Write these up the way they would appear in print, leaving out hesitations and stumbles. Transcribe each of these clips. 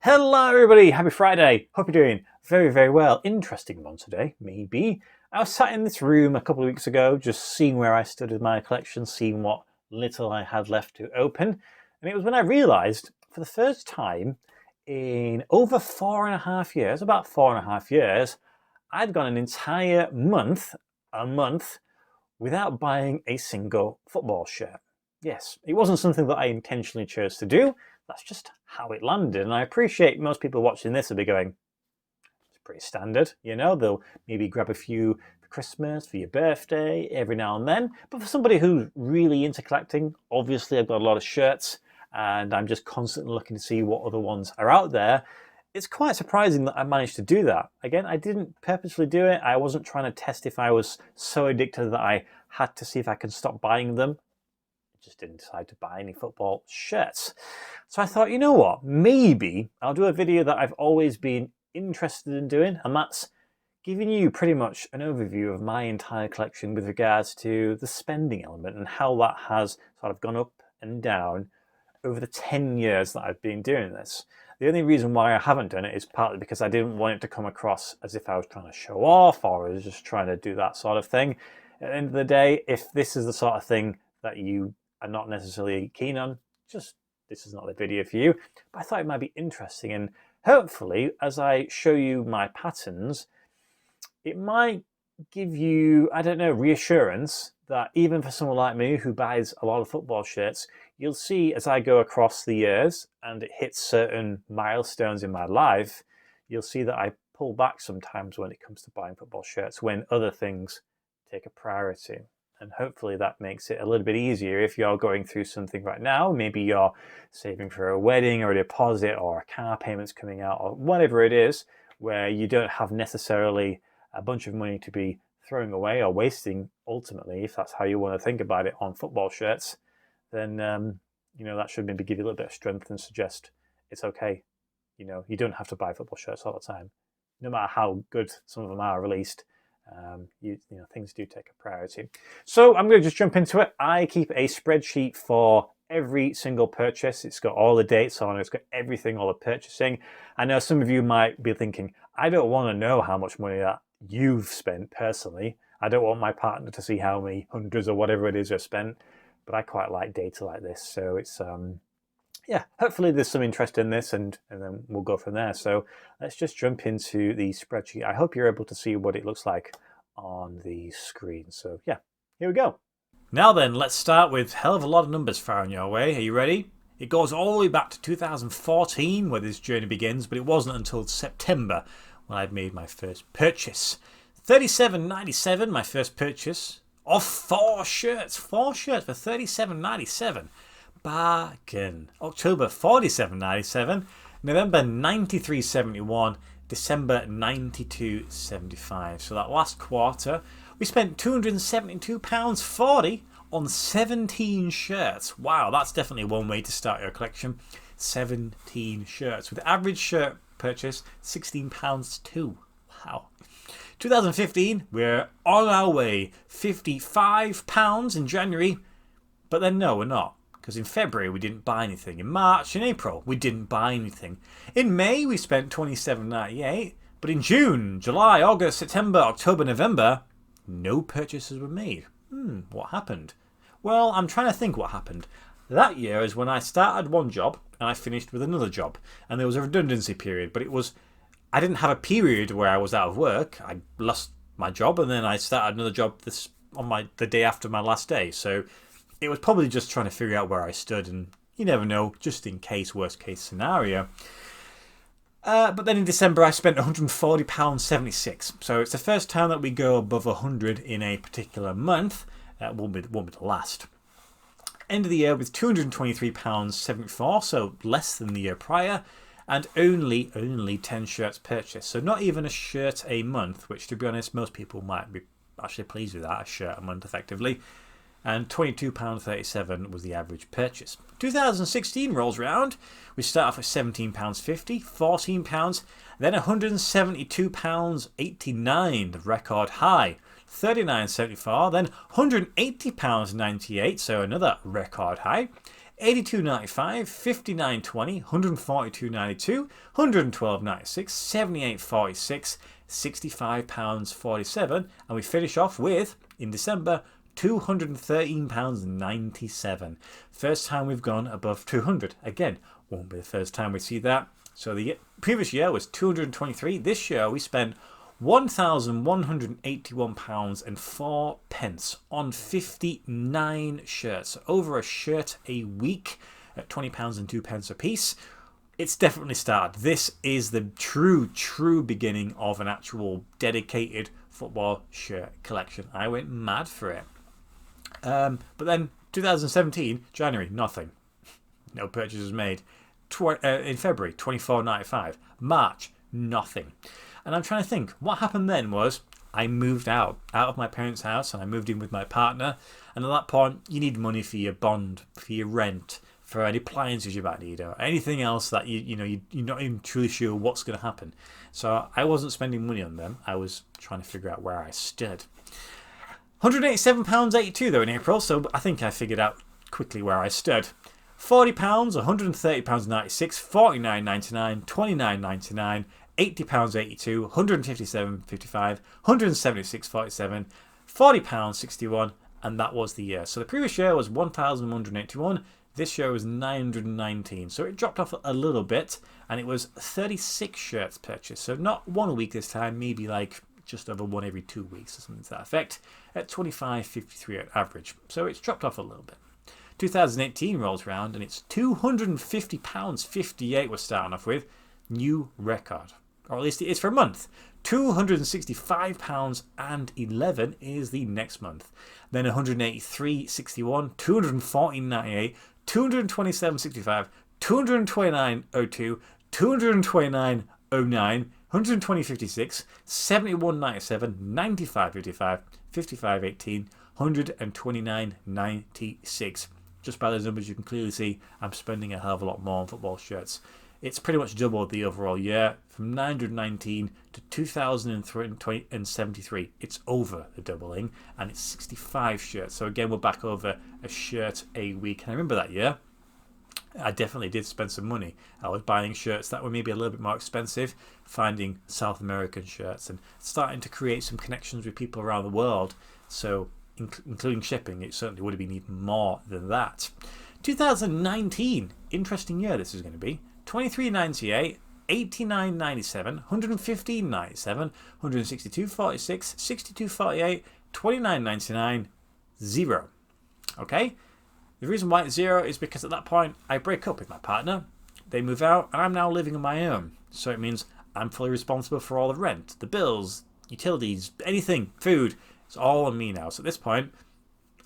Hello everybody, happy Friday. Hope you're doing very well. Interesting one today, maybe. I was sat in this room a couple of weeks ago, just seeing where I stood with my collection, seeing what little I had left to open. And it was when I realised, for the first time in over 4.5 years, about 4.5 years, I'd gone an entire month, without buying a single football shirt. Yes, it wasn't something that I intentionally chose to do. That's just how it landed. And I appreciate most people watching this will be going, it's pretty standard. They'll maybe grab a few for Christmas, for your birthday, every now and then. But for somebody who's really into collecting, obviously I've got a lot of shirts and I'm just constantly looking to see what other ones are out there. It's quite surprising that I managed to do that. Again, I didn't purposely do it. I wasn't trying to test if I was so addicted that I had to see if I could stop buying them. I just didn't decide to buy any football shirts. So I thought, you know what? Maybe I'll do a video that I've always been interested in doing, and that's giving you pretty much an overview of my entire collection with regards to the spending element and how that has sort of gone up and down over the 10 years that I've been doing this. The only reason why I haven't done it is partly because I didn't want it to come across as if I was trying to show off or I was just trying to do that sort of thing. At the end of the day, if this is the sort of thing that you are not necessarily keen on, just this is not the video for you. But I thought it might be interesting, and hopefully as I show you my patterns, it might give you, I don't know, reassurance that even for someone like me who buys a lot of football shirts, you'll see as I go across the years and it hits certain milestones in my life, you'll see that I pull back sometimes when it comes to buying football shirts when other things take a priority. And hopefully that makes it a little bit easier if you're going through something right now. Maybe you're saving for a wedding or a deposit or a car payment's coming out or whatever it is, where you don't have necessarily a bunch of money to be throwing away or wasting, ultimately, if that's how you want to think about it, on football shirts, then that should maybe give you a little bit of strength and suggest it's okay. You don't have to buy football shirts all the time, no matter how good some of them are released. Things do take a priority. So I'm going to just jump into it. I keep a spreadsheet for every single purchase. It's got all the dates on it. It's got everything, all the purchasing. I know some of you might be thinking, I don't want to know how much money that you've spent personally. I don't want my partner to see how many hundreds or whatever it is I've spent. But I quite like data like this. So it's, hopefully there's some interest in this and then we'll go from there. So let's just jump into the spreadsheet. I hope you're able to see what it looks like on the screen. So yeah, here we go. Now then, let's start with a hell of a lot of numbers firing your way. Are you ready? It goes all the way back to 2014 where this journey begins, but it wasn't until September when I'd made my first purchase. $37.97, my first purchase of 4 shirts. 4 shirts for $37.97. Bargain. October $47.97, November $93.71, December $92.75. So that last quarter, we spent £272.40 on 17 shirts. Wow, that's definitely one way to start your collection. 17 shirts with average shirt purchase £16 Wow. 2015, we're on our way. £55 in January, but then no, we're not. Because in February we didn't buy anything. In March and April we didn't buy anything. In May we spent $27.98. But in June, July, August, September, October, November, no purchases were made. What happened? Well, I'm trying to think what happened. That year is when I started one job and I finished with another job. And there was a redundancy period. But I didn't have a period where I was out of work. I lost my job and then I started another job on the day after my last day. So it was probably just trying to figure out where I stood, and you never know, just in case, worst case scenario. But then in December I spent £140.76. So it's the first time that we go above 100 in a particular month. Won't be the last. End of the year with £223.74, so less than the year prior, and only 10 shirts purchased. So not even a shirt a month, which to be honest, most people might be actually pleased with that, a shirt a month effectively. And £22.37 was the average purchase. 2016 rolls around. We start off at £17.50, £14, then £172.89, the record high. £39.74, then £180.98, so another record high. 82.95, 59.20, 142.92, 112.96, 78.46, £65.47, and we finish off with, in December, £213.97. First time we've gone above 200. Again, won't be the first time we see that. So the previous year was 223. This year we spent £1,181.04 on 59 shirts. Over a shirt a week at £20.02 a piece. It's definitely started. This is the true beginning of an actual dedicated football shirt collection. I went mad for it. But then 2017, January, nothing. No purchases made. In February, £24.95. March, nothing. And I'm trying to think, what happened then was I moved out of my parents' house and I moved in with my partner. And at that point, you need money for your bond, for your rent, for any appliances you might need, or anything else that you're not even truly sure what's going to happen. So I wasn't spending money on them. I was trying to figure out where I stood. £187.82 though in April, so I think I figured out quickly where I stood. £40, £130.96, £49.99, £29.99, £80.82, £157.55, £176.47, £40.61, and that was the year. So the previous year was 1,181. This year was 919. So it dropped off a little bit, and it was 36 shirts purchased. So not one a week this time, maybe like just over one every 2 weeks or something to that effect, at 25.53 at average. So it's dropped off a little bit. 2018 rolls around and it's £250.58 we're starting off with. New record. Or at least it is for a month. £265.11 is the next month. Then 183.61, 214.98, 227.65, 229.02, 229.09, 120.56, 71.97, 95.55, 55.18, 129.96. Just by those numbers you can clearly see I'm spending a hell of a lot more on football shirts. It's pretty much doubled the overall year from 919 to 2,073. It's over the doubling, and it's 65 shirts. So again, we're back over a shirt a week. And I remember that year, I definitely did spend some money. I was buying shirts that were maybe a little bit more expensive, finding South American shirts, and starting to create some connections with people around the world. So including shipping, it certainly would have been even more than that. 2019, interesting year this is going to be. 23.98, 89.97, 115.97, 162.46, 62.48, 29.99, 0. Okay? The reason why it's 0 is because at that point I break up with my partner, they move out, and I'm now living on my own. So it means I'm fully responsible for all the rent, the bills, utilities, anything, food. It's all on me now. So at this point,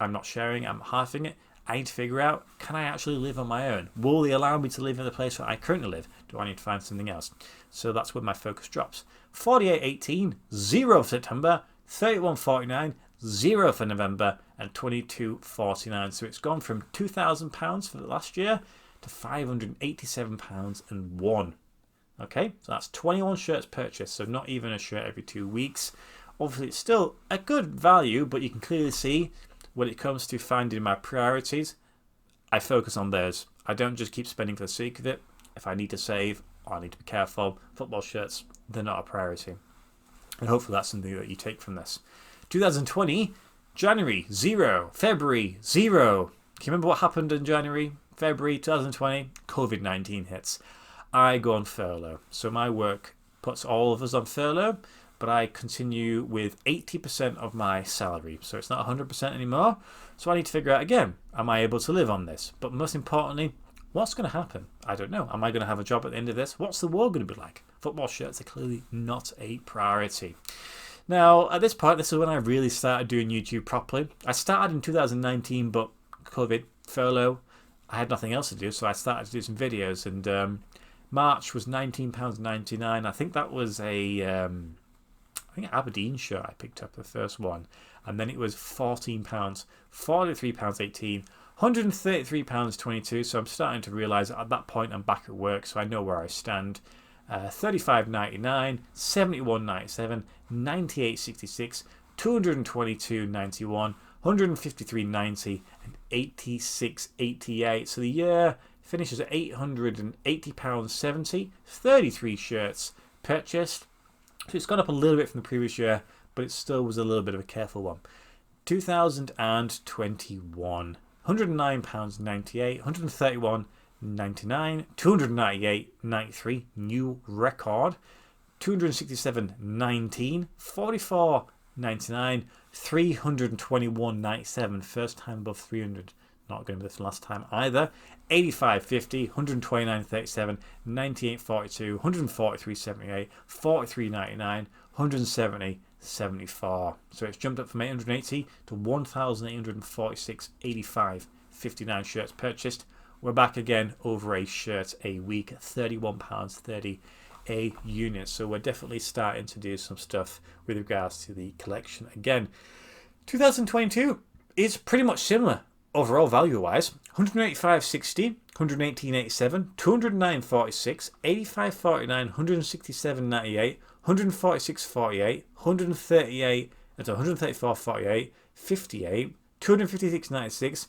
I'm not sharing, I'm halving it. I need to figure out, can I actually live on my own? Will they allow me to live in the place where I currently live? Do I need to find something else? So that's where my focus drops. 48.18, 0 for September, 31.49, 0 for November, and 22.49. So it's gone from £2,000 for the last year to £587.01. Okay, so that's 21 shirts purchased, so not even a shirt every 2 weeks. Obviously, it's still a good value, but you can clearly see when it comes to finding my priorities, I focus on those. I don't just keep spending for the sake of it. If I need to save, or I need to be careful, football shirts, they're not a priority. And hopefully that's something that you take from this. 2020, January, 0. February, 0. Can you remember what happened in January, February 2020? COVID-19 hits. I go on furlough. So my work puts all of us on furlough, but I continue with 80% of my salary. So it's not 100% anymore. So I need to figure out again, am I able to live on this? But most importantly, what's going to happen? I don't know. Am I going to have a job at the end of this? What's the world going to be like? Football shirts are clearly not a priority. Now, at this point, this is when I really started doing YouTube properly. I started in 2019, but COVID, furlough, I had nothing else to do. So I started to do some videos, and March was £19.99. I think that was an Aberdeen shirt I picked up, the first one, and then it was £14, £43.18, £133.22. So I'm starting to realise at that point I'm back at work, so I know where I stand. £35.99, £71.97, £98.66, £222.91, 153.90, and 86.88. So the year finishes at £880.70. 33 shirts purchased. So it's gone up a little bit from the previous year, but it still was a little bit of a careful one. 2021, £109.98, 131.99, 298.93, new record. 267.19, 44.99, 321.97, first time above 300. Not going to be this last time either. 85.50, 129.37, 98.42, 143.78, 43.99, 170.74. So it's jumped up from 880 to 1,846.85. 59 shirts purchased. We're back again over a shirt a week, £31.30 a unit. So we're definitely starting to do some stuff with regards to the collection again. 2022 is pretty much similar overall value wise. 185.60, 118.87, 209.46, 85.49, 167.98, 146.48, 134.48, 58, 256.96,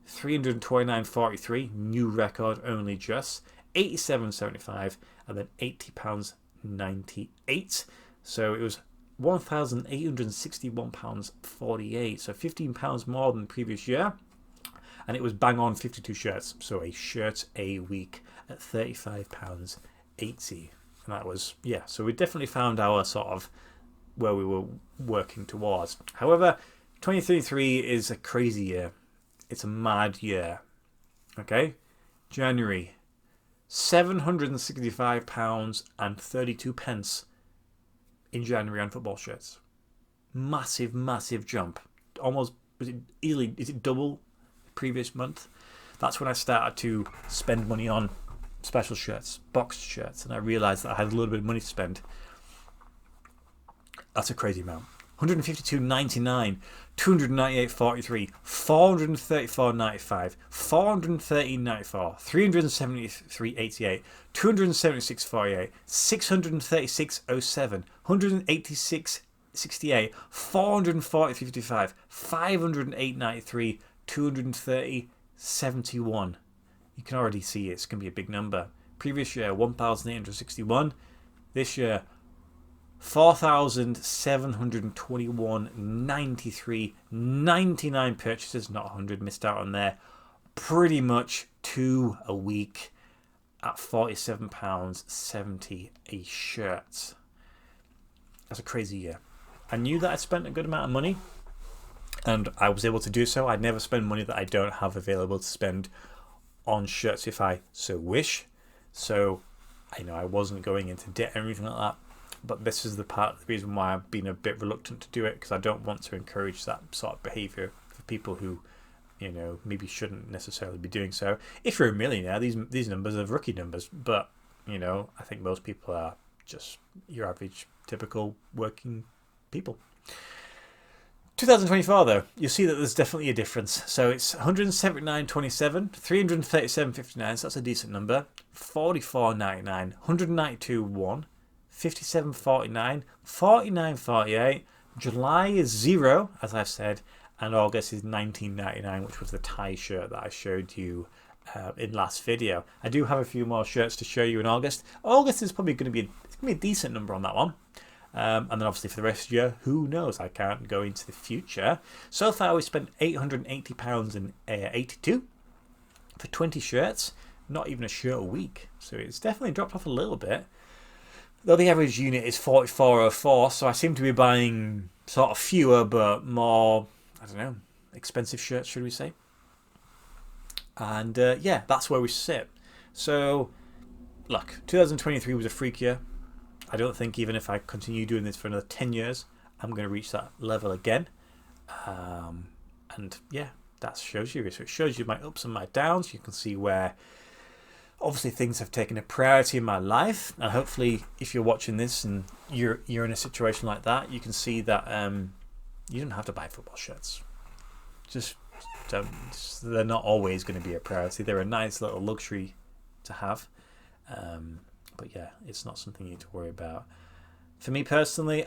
329.43, new record only just, 87.75, and then £80.98. So it was £1,861.48, so £15 more than the previous year. And it was bang on 52 shirts, so a shirt a week at £35.80. And that was, yeah, so we definitely found our sort of where we were working towards. However, 2023 is a crazy year. It's a mad year. Okay? January, £765.32 in January on football shirts. Massive, massive jump. Almost, is it double the previous month? That's when I started to spend money on special shirts, boxed shirts, and I realised that I had a little bit of money to spend. That's a crazy amount. 152.99, 298.43, 434.95, 413.94, 373.88, 276.48, 636.07, 186.68, 440.55, 508.93, 230.71. You can already see it's going to be a big number. Previous year 1,861. This year 4,721.93, 99 purchases, not 100, missed out on there. Pretty much 2 a week at £47.70 a shirt. That's a crazy year. I knew that I'd spent a good amount of money, and I was able to do so. I never spend money that I don't have available to spend on shirts if I so wish. So I know I wasn't going into debt or anything like that. But this is the reason why I've been a bit reluctant to do it, because I don't want to encourage that sort of behaviour for people who, you know, maybe shouldn't necessarily be doing so. If you're a millionaire, these numbers are rookie numbers, but, you know, I think most people are just your average, typical working people. 2024 though, you'll see that there's definitely a difference. So it's 179.27, 337.59, so that's a decent number. 44.99, 192.1. 57.49, 49.48. July is 0, as I've said, and August is 19.99, which was the tie shirt that I showed you in last video. I do have a few more shirts to show you in August. August is probably going to be a decent number on that one. And then obviously for the rest of the year, who knows? I can't go into the future. So far we spent £880.82 for 20 shirts. Not even a shirt a week. So it's definitely dropped off a little bit. Though the average unit is 44.04, so I seem to be buying sort of fewer but more, I don't know, expensive shirts, should we say. And yeah, that's where we sit. So, look, 2023 was a freak year. I don't think even if I continue doing this for another 10 years, I'm going to reach that level again. And yeah, that shows you. So it shows you my ups and my downs. You can see where obviously things have taken a priority in my life, and hopefully if you're watching this and you're in a situation like that, you can see that you don't have to buy football shirts. Just don't. They're not always going to be a priority. They're a nice little luxury to have, but yeah, it's not something you need to worry about. For me personally,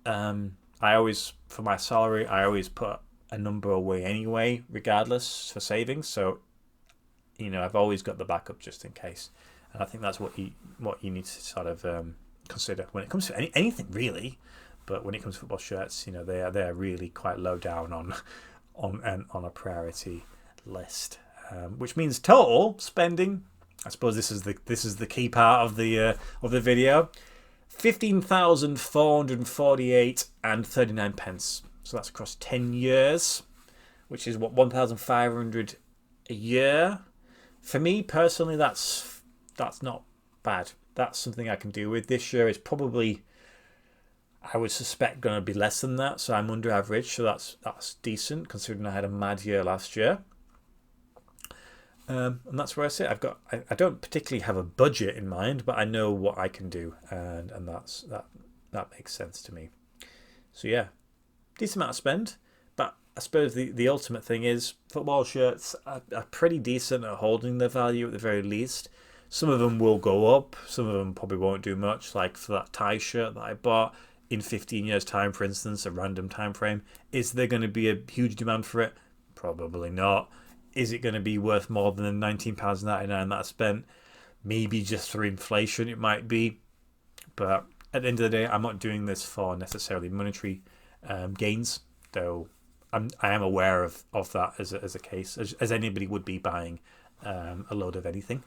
I always, for my salary, I always put a number away anyway, regardless, for savings. So, I've always got the backup just in case. And I think that's what you need to sort of consider when it comes to anything really. But when it comes to football shirts, they're really quite low down on a priority list, which means total spending. I suppose this is the key part of the video. 15,448.39. So that's across 10 years, which is what, 1,500 a year. For me personally, that's not bad. That's something I can deal with. This year is probably, I would suspect, going to be less than that. So I'm under average. So that's decent considering I had a mad year last year. And that's where I sit. I don't particularly have a budget in mind, but I know what I can do, and that makes sense to me. So yeah, decent amount of spend. But I suppose the ultimate thing is football shirts are pretty decent at holding their value at the very least. Some of them will go up. Some of them probably won't do much. Like for that tie shirt that I bought in 15 years' time, for instance, a random time frame. Is there going to be a huge demand for it? Probably not. Is it going to be worth more than the £19.99 that I spent? Maybe just through inflation it might be. But at the end of the day, I'm not doing this for necessarily monetary gains, though I am aware of that as a case, as anybody would be buying a load of anything.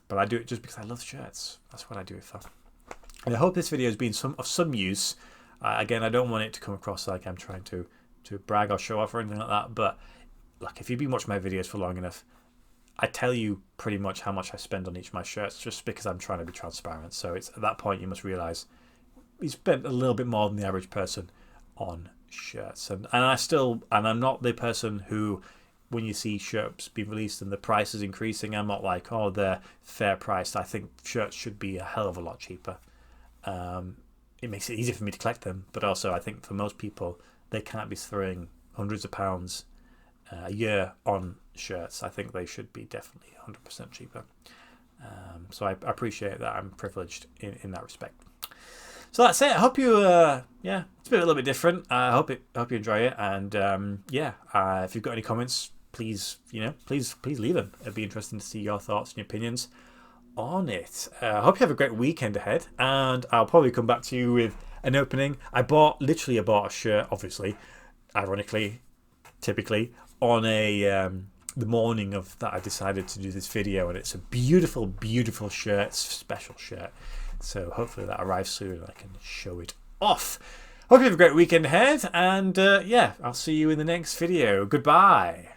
But I do it just because I love shirts. That's what I do it for. And I hope this video has been of some use. Again, I don't want it to come across like I'm trying to brag or show off or anything like that, but look, if you've been watching my videos for long enough, I tell you pretty much how much I spend on each of my shirts just because I'm trying to be transparent. So it's at that point you must realise we spent a little bit more than the average person on shirts. And I'm not the person who, when you see shirts being released and the price is increasing, I'm not like, oh, they're fair priced. I think shirts should be a hell of a lot cheaper. It makes it easier for me to collect them, but also I think for most people, they can't be throwing hundreds of pounds a year on shirts. I think they should be definitely 100% cheaper. So I appreciate that. I'm privileged in that respect. So that's it. I hope you, it's been a little bit different. I hope you enjoy it. And if you've got any comments, please leave them. It'd be interesting to see your thoughts and your opinions on it. I hope you have a great weekend ahead, and I'll probably come back to you with an opening. I bought a shirt, obviously, ironically, typically, on the morning of that I decided to do this video, and it's a beautiful, beautiful shirt, special shirt. So hopefully that arrives soon and I can show it off. Hope you have a great weekend ahead, and I'll see you in the next video. Goodbye.